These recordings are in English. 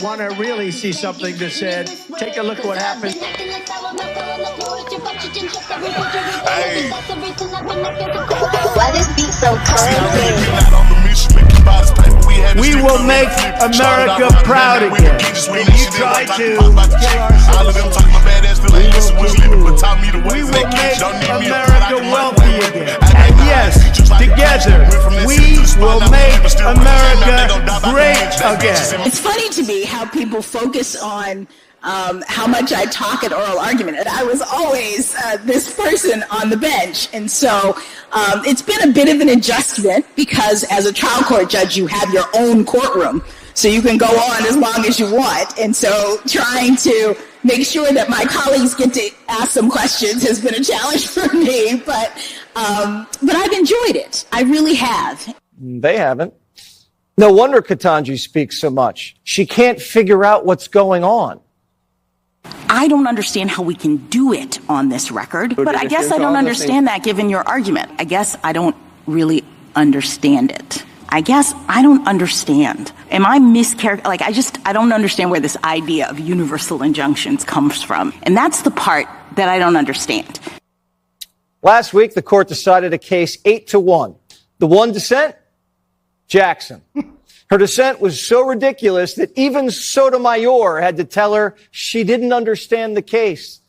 Want to really see something that said, take a look at what happened. Why this beat so cold? We will make America proud again. And you try to kill our we will make America wealthy again. And yes, together, we will make America great again. It's funny to me how people focus on how much I talk at oral argument. And I was always this person on the bench. And so it's been a bit of an adjustment because as a trial court judge, you have your own courtroom. So you can go on as long as you want. And so trying to make sure that my colleagues get to ask some questions has been a challenge for me. But I've enjoyed it. I really have. They haven't. No wonder Ketanji speaks so much. She can't figure out what's going on. I don't understand how we can do it on this record, but I guess I don't understand that given your argument. I guess I don't really understand it. I guess I don't understand. Am I I don't understand where this idea of universal injunctions comes from. And that's the part that I don't understand. Last week, the court decided a case 8-1. The one dissent? Jackson. Her dissent was so ridiculous that even Sotomayor had to tell her she didn't understand the case.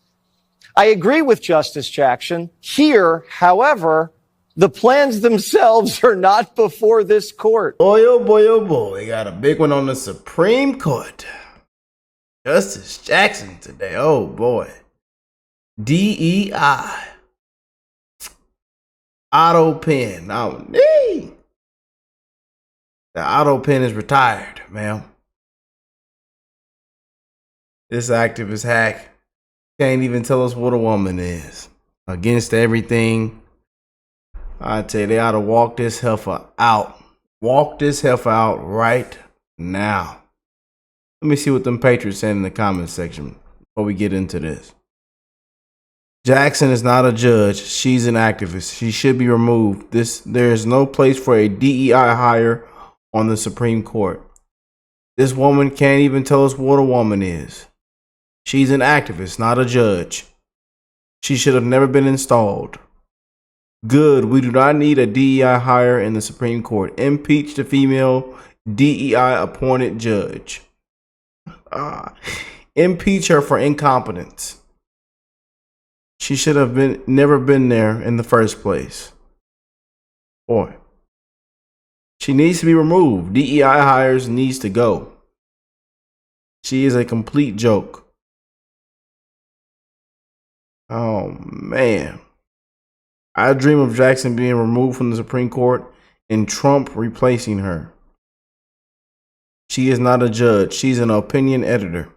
I agree with Justice Jackson. Here, however, the plans themselves are not before this court. Boy, oh boy, oh boy. We got a big one on the Supreme Court. Justice Jackson today. Oh boy. DEI. Auto pen. Oh, nee. The auto pen is retired, ma'am. This activist hack can't even tell us what a woman is. Against everything. I tell you, they ought to walk this heifer out. Walk this heifer out right now. Let me see what them patriots saying in the comments section before we get into this. Jackson is not a judge. She's an activist. She should be removed. There is no place for a DEI hire on the Supreme Court. This woman can't even tell us what a woman is. She's an activist, not a judge. She should have never been installed. Good. We do not need a DEI hire in the Supreme Court. Impeach the female DEI appointed judge. Impeach her for incompetence. She should have never been there in the first place. Boy. She needs to be removed. DEI hires needs to go. She is a complete joke. Oh, man. I dream of Jackson being removed from the Supreme Court and Trump replacing her. She is not a judge. She's an opinion editor.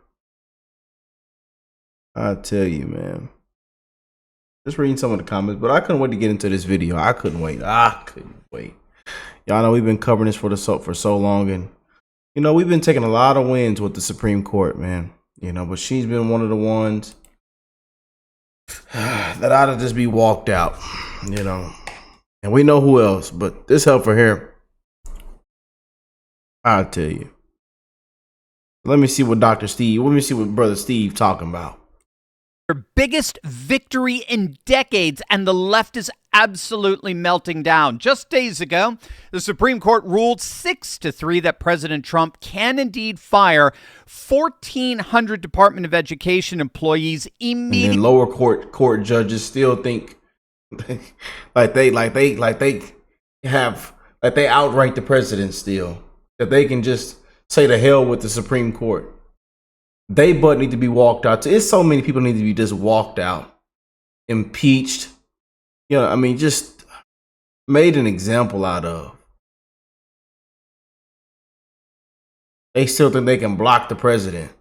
I tell you, man. Just reading some of the comments, but I couldn't wait to get into this video. I couldn't wait. Y'all know we've been covering this for so long, and you know we've been taking a lot of wins with the Supreme Court, man. You know, but she's been one of the ones that ought to just be walked out. You know, and we know who else, but this heifer here, I'll tell you. Let me see what Brother Steve talking about. Their biggest victory in decades, and the left is absolutely melting down. Just days ago, the Supreme Court ruled 6-3 that President Trump can indeed fire 1,400 Department of Education employees immediately. And lower court judges still think like they outright the president still, that they can just say to hell with the Supreme Court. They but need to be walked out. It's so many people need to be just walked out, impeached. You know, I mean, just made an example out of. They still think they can block the president.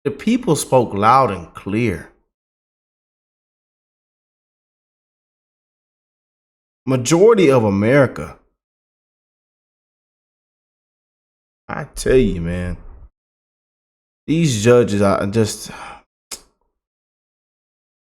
The people spoke loud and clear. Majority of America. I tell you, man. These judges are just,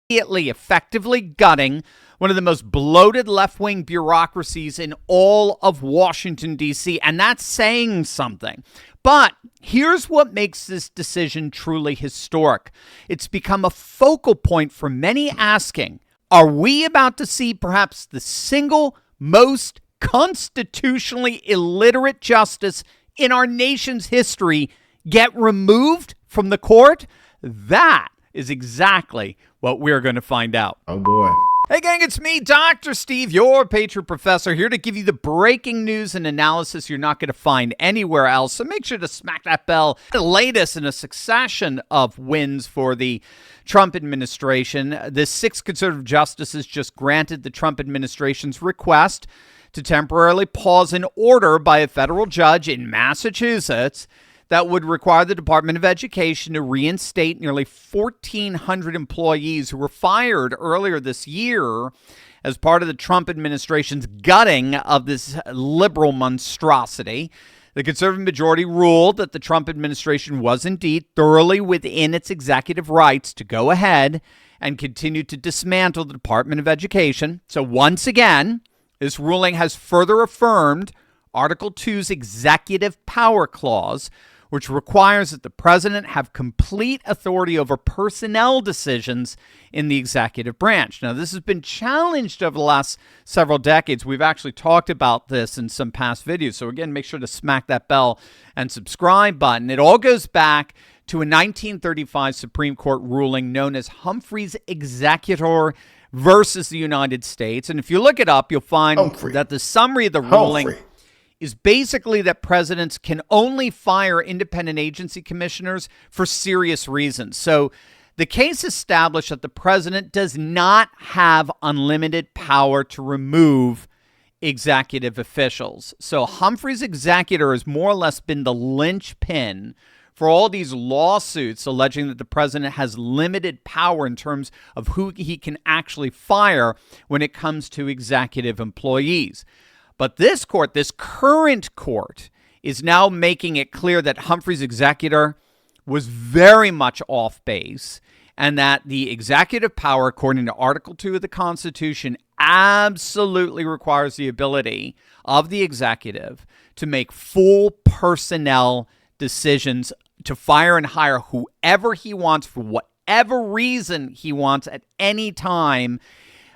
effectively gutting one of the most bloated left-wing bureaucracies in all of Washington, D.C., and that's saying something. But here's what makes this decision truly historic. It's become a focal point for many asking, are we about to see perhaps the single most constitutionally illiterate justice in our nation's history get removed from the court? That is exactly what we're going to find out. Oh, boy. Hey, gang, it's me, Dr. Steve, your Patriot Professor, here to give you the breaking news and analysis you're not going to find anywhere else. So make sure to smack that bell. The latest in a succession of wins for the Trump administration. The 6 conservative justices just granted the Trump administration's request to temporarily pause an order by a federal judge in Massachusetts that would require the Department of Education to reinstate nearly 1,400 employees who were fired earlier this year as part of the Trump administration's gutting of this liberal monstrosity. The conservative majority ruled that the Trump administration was indeed thoroughly within its executive rights to go ahead and continue to dismantle the Department of Education. So once again, this ruling has further affirmed Article 2's executive power clause, which requires that the president have complete authority over personnel decisions in the executive branch. Now, this has been challenged over the last several decades. We've actually talked about this in some past videos. So again, make sure to smack that bell and subscribe button. It all goes back to a 1935 Supreme Court ruling known as Humphrey's Executor versus the United States. And if you look it up, you'll find that the summary of the ruling is basically that presidents can only fire independent agency commissioners for serious reasons. So the case established that the president does not have unlimited power to remove executive officials. So Humphrey's executor has more or less been the linchpin for all these lawsuits alleging that the president has limited power in terms of who he can actually fire when it comes to executive employees. But this court, this current court, is now making it clear that Humphrey's executor was very much off base and that the executive power, according to Article 2 of the Constitution, absolutely requires the ability of the executive to make full personnel decisions to fire and hire whoever he wants for whatever reason he wants at any time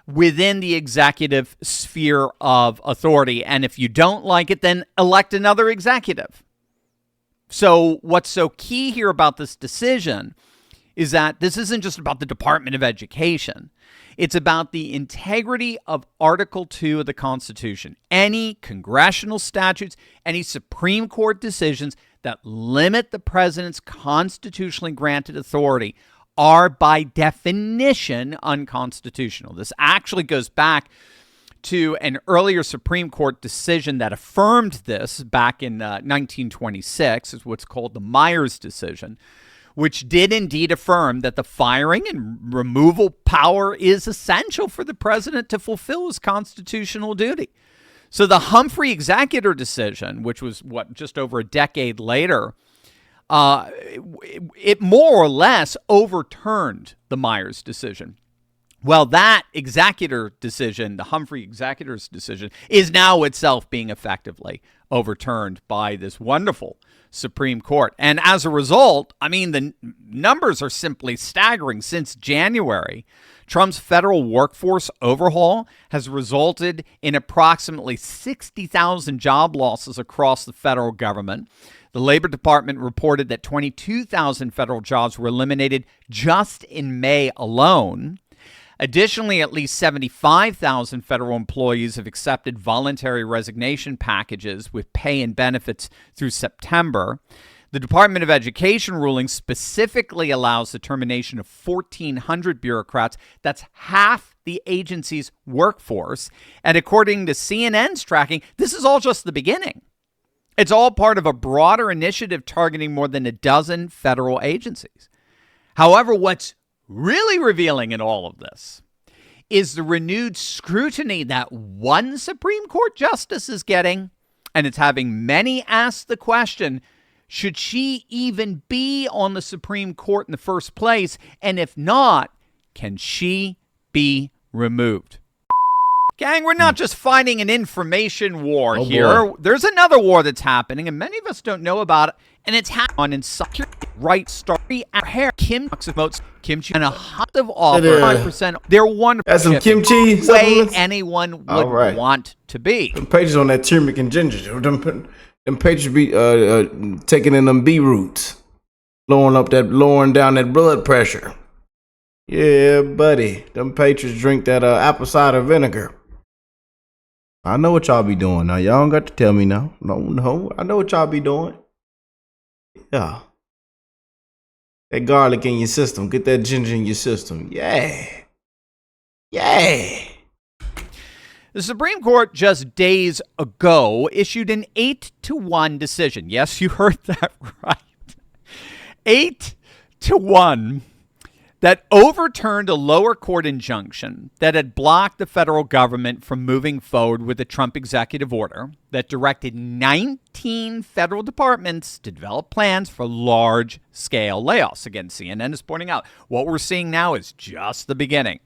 within the executive sphere of authority. And if you don't like it, then elect another executive. So what's so key here about this decision is that this isn't just about the Department of Education. It's about the integrity of Article 2 of the Constitution. Any congressional statutes, any Supreme Court decisions that limit the president's constitutionally granted authority are by definition unconstitutional. This actually goes back to an earlier Supreme Court decision that affirmed this back in 1926, is what's called the Myers decision, which did indeed affirm that the firing and removal power is essential for the president to fulfill his constitutional duty. So the Humphrey executor decision, which was just over a decade later, it more or less overturned the Myers decision. Well, that executor decision, the Humphrey executor's decision, is now itself being effectively overturned by this wonderful Supreme Court. And as a result, I mean, the numbers are simply staggering. Since January, Trump's federal workforce overhaul has resulted in approximately 60,000 job losses across the federal government. The Labor Department reported that 22,000 federal jobs were eliminated just in May alone. Additionally, at least 75,000 federal employees have accepted voluntary resignation packages with pay and benefits through September. The Department of Education ruling specifically allows the termination of 1,400 bureaucrats. That's half the agency's workforce. And according to CNN's tracking, this is all just the beginning. It's all part of a broader initiative targeting more than a dozen federal agencies. However, what's really revealing in all of this is the renewed scrutiny that one Supreme Court justice is getting, and it's having many ask the question, should she even be on the Supreme Court in the first place? And if not, Can she be removed? Gang, we're not just fighting an information war here. Boy. There's another war that's happening, and many of us don't know about it, and it's happening in security. Right, story hair. Kim promotes kimchi and a hot of offer 5%. They're wonderful. That's some kimchi way supplements? anyone would want to be. Them pages on that turmeric and ginger. Them pages be taking in them beetroots, lowering down that blood pressure. Yeah, buddy. Them patrons drink that apple cider vinegar. I know what y'all be doing now. Y'all don't got to tell me now. No. I know what y'all be doing. Yeah. That garlic in your system. Get that ginger in your system. Yeah. The Supreme Court just days ago issued an 8-1 decision. Yes, you heard that right. 8-1 that overturned a lower court injunction that had blocked the federal government from moving forward with a Trump executive order that directed 19 federal departments to develop plans for large-scale layoffs. Again, CNN is pointing out what we're seeing now is just the beginning.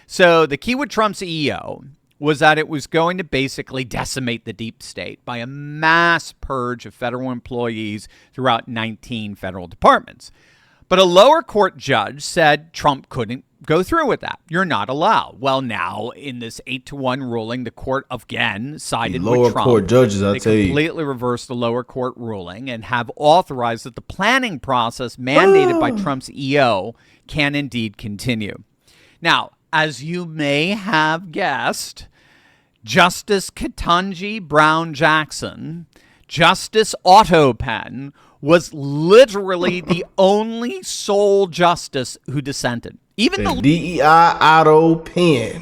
So the key with Trump's EO was that it was going to basically decimate the deep state by a mass purge of federal employees throughout 19 federal departments. But a lower court judge said Trump couldn't go through with that. You're not allowed. Well, now, in this 8-1 ruling, the court again sided with Trump. Lower court judges, I'll tell you. They completely reversed the lower court ruling and have authorized that the planning process mandated by Trump's EO can indeed continue. Now, as you may have guessed, Justice Ketanji Brown Jackson, Justice Otto Penn, was literally the only sole justice who dissented. Even the DEI Otto Penn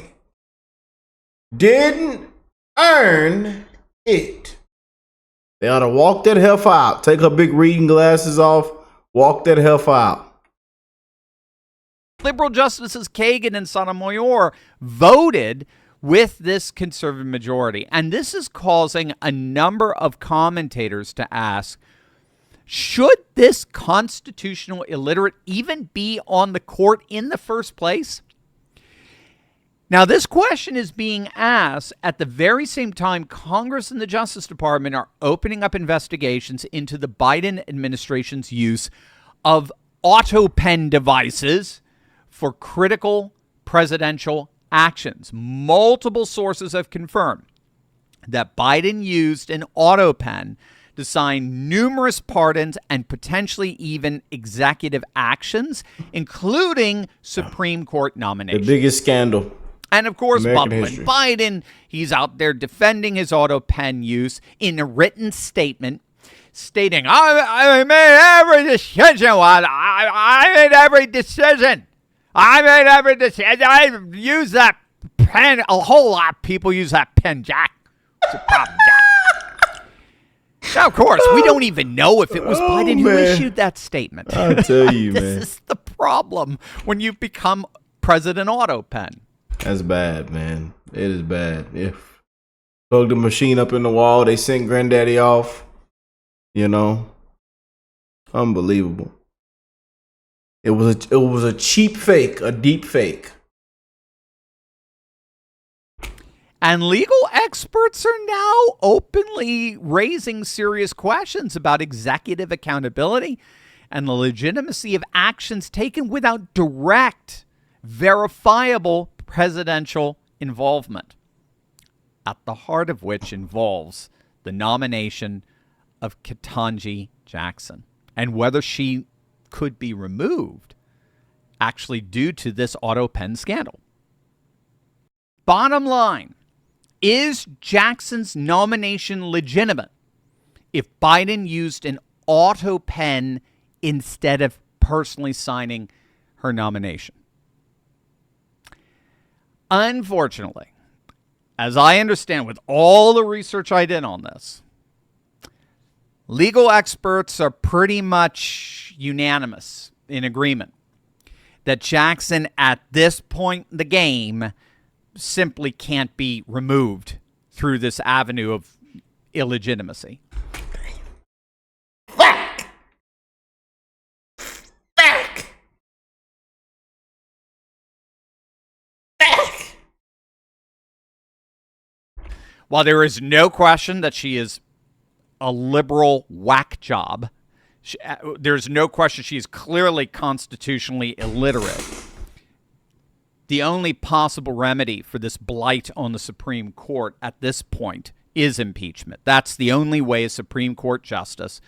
didn't earn it. They ought to walk that heifer out. Take her big reading glasses off. Walk that heifer out. liberal justices Kagan and Sotomayor voted with this conservative majority. And this is causing a number of commentators to ask, should this constitutional illiterate even be on the court in the first place? Now, this question is being asked at the very same time Congress and the Justice Department are opening up investigations into the Biden administration's use of auto pen devices for critical presidential actions. Multiple sources have confirmed that Biden used an auto pen to sign numerous pardons and potentially even executive actions, including Supreme Court nominations. The biggest scandal. And of course, American Bumpin' history. Biden, he's out there defending his auto pen use in a written statement, stating, I made every decision. I made every decision. I use that pen. A whole lot of people use that pen, Jack. It's a problem, Jack. Now, of course, we don't even know if it was Biden who issued that statement. I tell you, this man. is the problem when you become President Auto Pen. That's bad, man. It is bad. If plug the machine up in the wall, they sent granddaddy off. You know, unbelievable. It was a cheap fake, a deep fake. And legal experts are now openly raising serious questions about executive accountability and the legitimacy of actions taken without direct, verifiable presidential involvement, at the heart of which involves the nomination of Ketanji Jackson and whether she could be removed actually due to this auto pen scandal. Bottom line, is Jackson's nomination legitimate if Biden used an auto pen instead of personally signing her nomination? Unfortunately, as I understand with all the research I did on this, legal experts are pretty much unanimous in agreement that Jackson at this point in the game simply can't be removed through this avenue of illegitimacy. While there is no question that she is a liberal whack job, there's no question she is clearly constitutionally illiterate. The only possible remedy for this blight on the Supreme Court at this point is impeachment. That's the only way a Supreme Court justice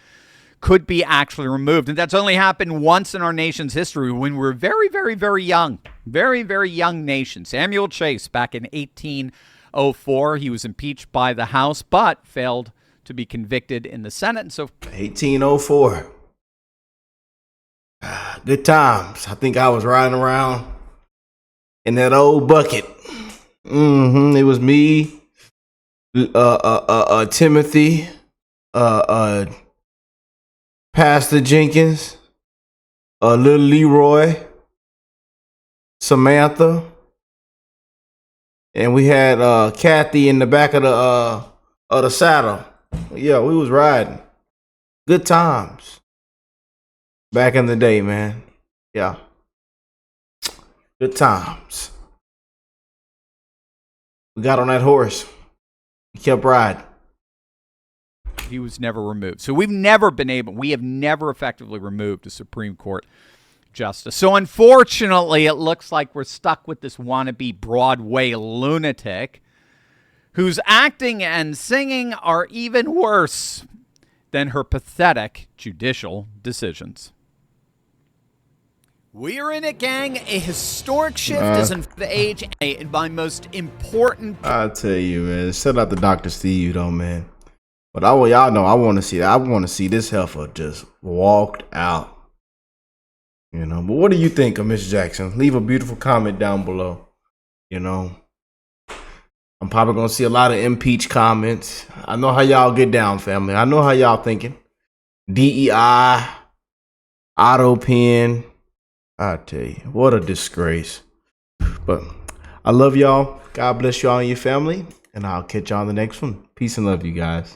could be actually removed. And that's only happened once in our nation's history when we were very, very, very young. Very, very young nation. Samuel Chase, back in 1804, he was impeached by the House, but failed to be convicted in the Senate. And so 1804. Good times. I think I was riding around in that old bucket. It was me, Timothy, Pastor Jenkins, little Leroy, Samantha, and we had Kathy in the back of the saddle. Yeah, we was riding. Good times. Back in the day, man. Yeah. Good times. We got on that horse. We kept riding. He was never removed. So we have never effectively removed a Supreme Court justice. So unfortunately, it looks like we're stuck with this wannabe Broadway lunatic whose acting and singing are even worse than her pathetic judicial decisions. We are in it, gang. A historic shift is in the age. My most important. I tell you, man. Shout out to Dr. Steve, though, man. But y'all know, I want to see that. I want to see this heifer just walked out. You know, but what do you think of Miss Jackson? Leave a beautiful comment down below. You know, I'm probably going to see a lot of impeach comments. I know how y'all get down, family. I know how y'all thinking. DEI, auto pen. I tell you, what a disgrace. But I love y'all. God bless y'all and your family. And I'll catch y'all on the next one. Peace and love, you guys.